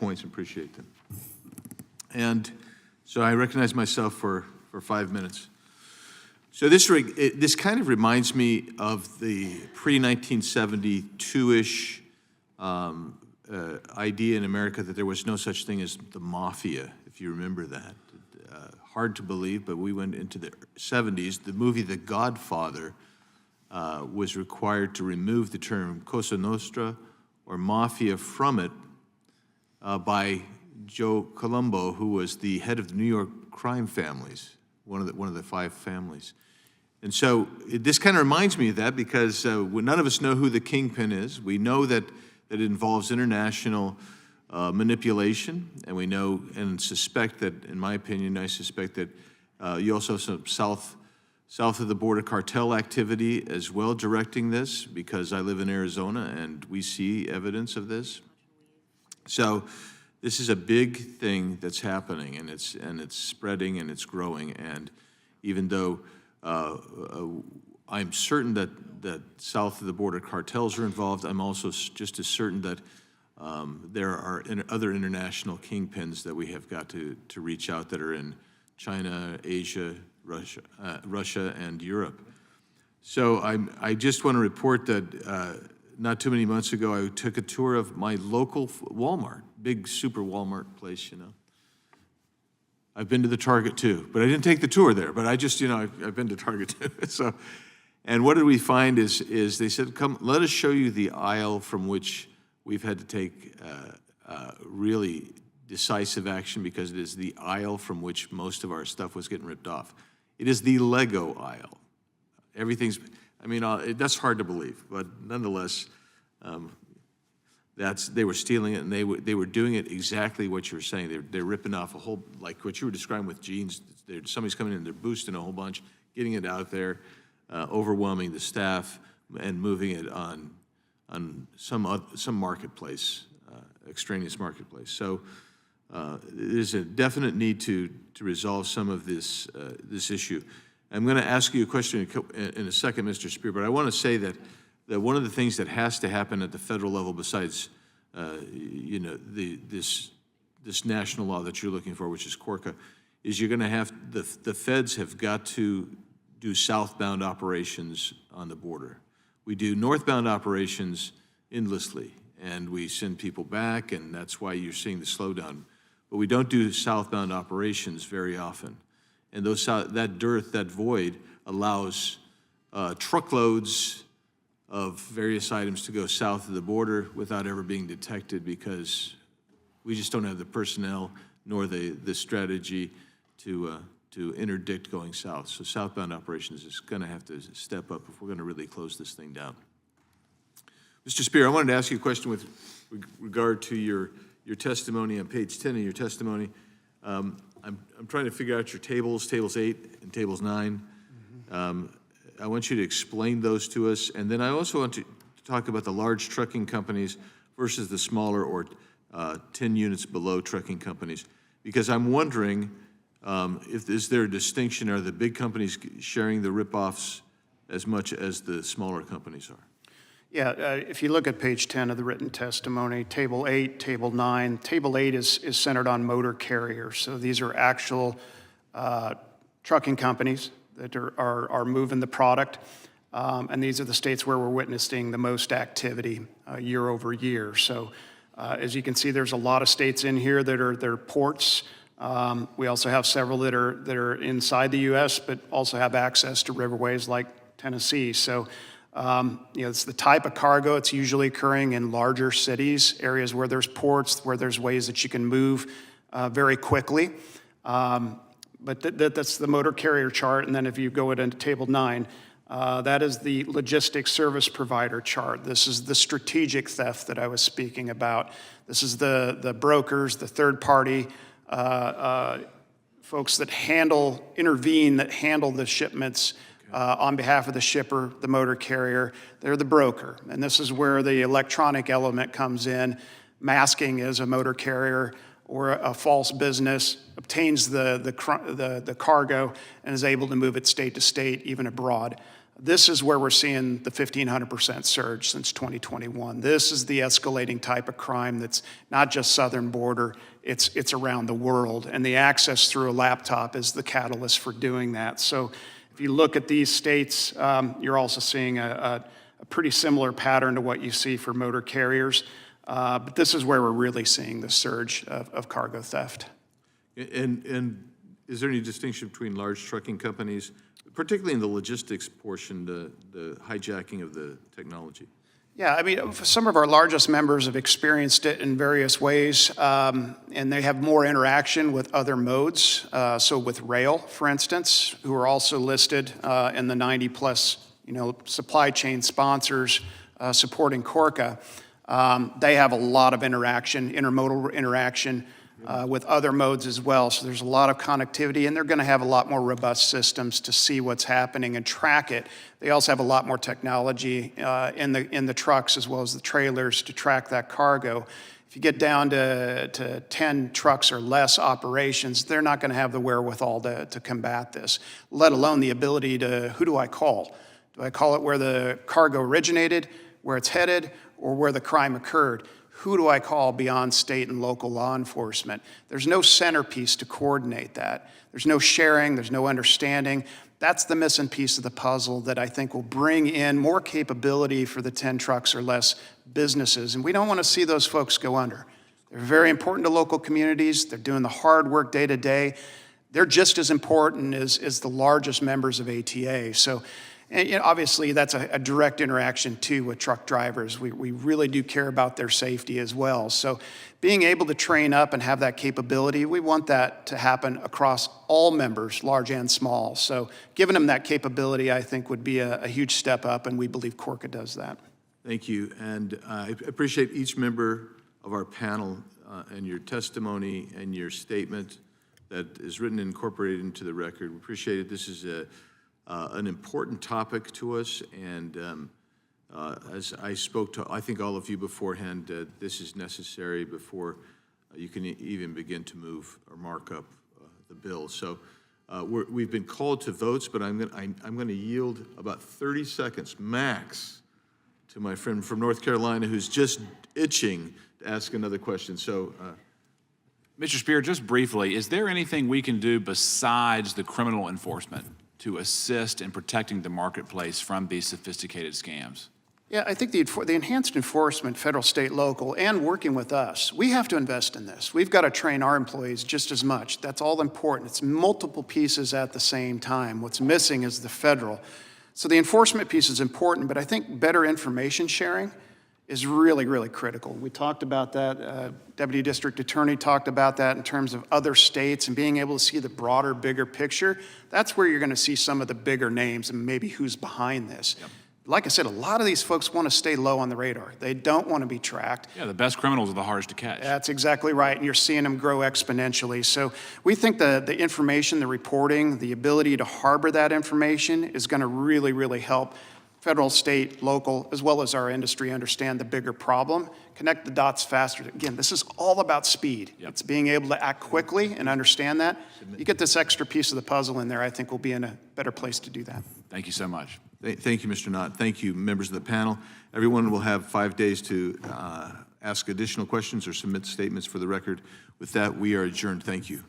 points and appreciate them. And so I recognize myself for 5 minutes. So this kind of reminds me of the pre-1972-ish idea in America that there was no such thing as the mafia, if you remember that. Hard to believe, but we went into the 70s. The movie The Godfather was required to remove the term Cosa Nostra or mafia from it by Joe Colombo, who was the head of the New York crime families, one of the 5 families. And so this kind of reminds me of that because none of us know who the kingpin is. We know that it involves international manipulation, and we know and suspect that, in my opinion, I suspect that you also have some south of the border cartel activity as well directing this, because I live in Arizona and we see evidence of this. So this is a big thing that's happening, and it's spreading and it's growing. And even though I'm certain that south of the border cartels are involved, I'm also just as certain that there are other international kingpins that we have got to reach out that are in China, Asia, Russia, and Europe. So I just want to report that not too many months ago, I took a tour of my local Walmart, big super Walmart place, you know. I've been to the Target too, but I didn't take the tour there, but I just, you know, I've been to Target too. So, and what did we find is they said, come, let us show you the aisle from which we've had to take really decisive action, because it is the aisle from which most of our stuff was getting ripped off. It is the Lego aisle. Everything's, I mean, that's hard to believe, but nonetheless, they were stealing it, and they were doing it exactly what you were saying. They're ripping off a whole, like what you were describing with jeans. Somebody's coming in, they're boosting a whole bunch, getting it out there, overwhelming the staff, and moving it on some marketplace, extraneous marketplace. So there's a definite need to resolve some of this issue. I'm going to ask you a question in a second, Mr. Spear, but I want to say that one of the things that has to happen at the federal level, besides you know, this national law that you're looking for, which is CORCA, is you're going to have the feds have got to do southbound operations on the border. We do northbound operations endlessly, and we send people back, and that's why you're seeing the slowdown. But we don't do southbound operations very often. And that dearth, that void, allows truckloads of various items to go south of the border without ever being detected, because we just don't have the personnel nor the strategy to interdict going south. So southbound operations is going to have to step up if we're going to really close this thing down. Mr. Spear, I wanted to ask you a question with regard to your testimony on page 10 of your testimony. I'm trying to figure out your tables 8 and tables 9. Mm-hmm. I want you to explain those to us, and then I also want to talk about the large trucking companies versus the smaller or 10 units below trucking companies, because I'm wondering is there a distinction? Are the big companies sharing the rip-offs as much as the smaller companies are? Yeah, if you look at page 10 of the written testimony, table 8, table 9, table 8 is centered on motor carriers. So these are actual trucking companies that are moving the product. And these are the states where we're witnessing the most activity year over year. So as you can see, there's a lot of states in here that are ports. We also have several that are inside the U.S., but also have access to riverways like Tennessee. So you know, it's the type of cargo. It's usually occurring in larger cities, areas where there's ports, where there's ways that you can move very quickly. But that's the motor carrier chart. And then if you go into table 9, that is the logistics service provider chart. This is the strategic theft that I was speaking about. This is the brokers, the third party folks that intervene, that handle the shipments on behalf of the shipper, the motor carrier. They're the broker. And this is where the electronic element comes in, masking as a motor carrier or a false business, obtains the cargo and is able to move it state to state, even abroad. This is where we're seeing the 1,500% surge since 2021. This is the escalating type of crime that's not just southern border, it's around the world. And the access through a laptop is the catalyst for doing that. So if you look at these states, you're also seeing a pretty similar pattern to what you see for motor carriers. But this is where we're really seeing the surge of cargo theft. And is there any distinction between large trucking companies, particularly in the logistics portion, the hijacking of the technology? Yeah, I mean, some of our largest members have experienced it in various ways, and they have more interaction with other modes. So with rail, for instance, who are also listed in the 90-plus, supply chain sponsors supporting Corca, they have a lot of interaction, intermodal interaction with other modes as well. So there's a lot of connectivity, and they're going to have a lot more robust systems to see what's happening and track it. They also have a lot more technology in the trucks as well as the trailers to track that cargo. If you get down to 10 trucks or less operations, they're not going to have the wherewithal to combat this, let alone the ability to, who do I call? Do I call it where the cargo originated, where it's headed, or where the crime occurred? Who do I call beyond state and local law enforcement? There's no centerpiece to coordinate that. There's no sharing, there's no understanding. That's the missing piece of the puzzle that I think will bring in more capability for the 10 trucks or less businesses. And we don't want to see those folks go under. They're very important to local communities. They're doing the hard work day to day. They're just as important as the largest members of ATA. So, and obviously, that's a direct interaction, too, with truck drivers. We really do care about their safety as well. So being able to train up and have that capability, we want that to happen across all members, large and small. So giving them that capability, I think, would be a huge step up, and we believe Corca does that. Thank you. And I appreciate each member of our panel and your testimony and your statement that is written and incorporated into the record. We appreciate it. This is an important topic to us, and as I spoke to, I think, all of you beforehand, this is necessary before you can even begin to move or mark up the bill. So we've been called to votes, but I'm going to yield about 30 seconds max to my friend from North Carolina who's just itching to ask another question. So. Mr. Spear, just briefly, is there anything we can do besides the criminal enforcement to assist in protecting the marketplace from these sophisticated scams? Yeah, I think the enhanced enforcement, federal, state, local, and working with us, we have to invest in this. We've got to train our employees just as much. That's all important. It's multiple pieces at the same time. What's missing is the federal. So the enforcement piece is important, but I think better information sharing is really, really critical. We talked about that. Deputy District Attorney talked about that in terms of other states and being able to see the broader, bigger picture. That's where you're going to see some of the bigger names and maybe who's behind this. Yep. Like I said, a lot of these folks want to stay low on the radar. They don't want to be tracked. Yeah, the best criminals are the hardest to catch. That's exactly right, and you're seeing them grow exponentially. So we think the information, the reporting, the ability to harbor that information is going to really, really help federal, state, local, as well as our industry understand the bigger problem, connect the dots faster. Again, this is all about speed. Yep. It's being able to act quickly and understand that. You get this extra piece of the puzzle in there, I think we'll be in a better place to do that. Thank you so much. Thank you, Mr. Knott. Thank you, members of the panel. Everyone will have 5 days to ask additional questions or submit statements for the record. With that, we are adjourned. Thank you.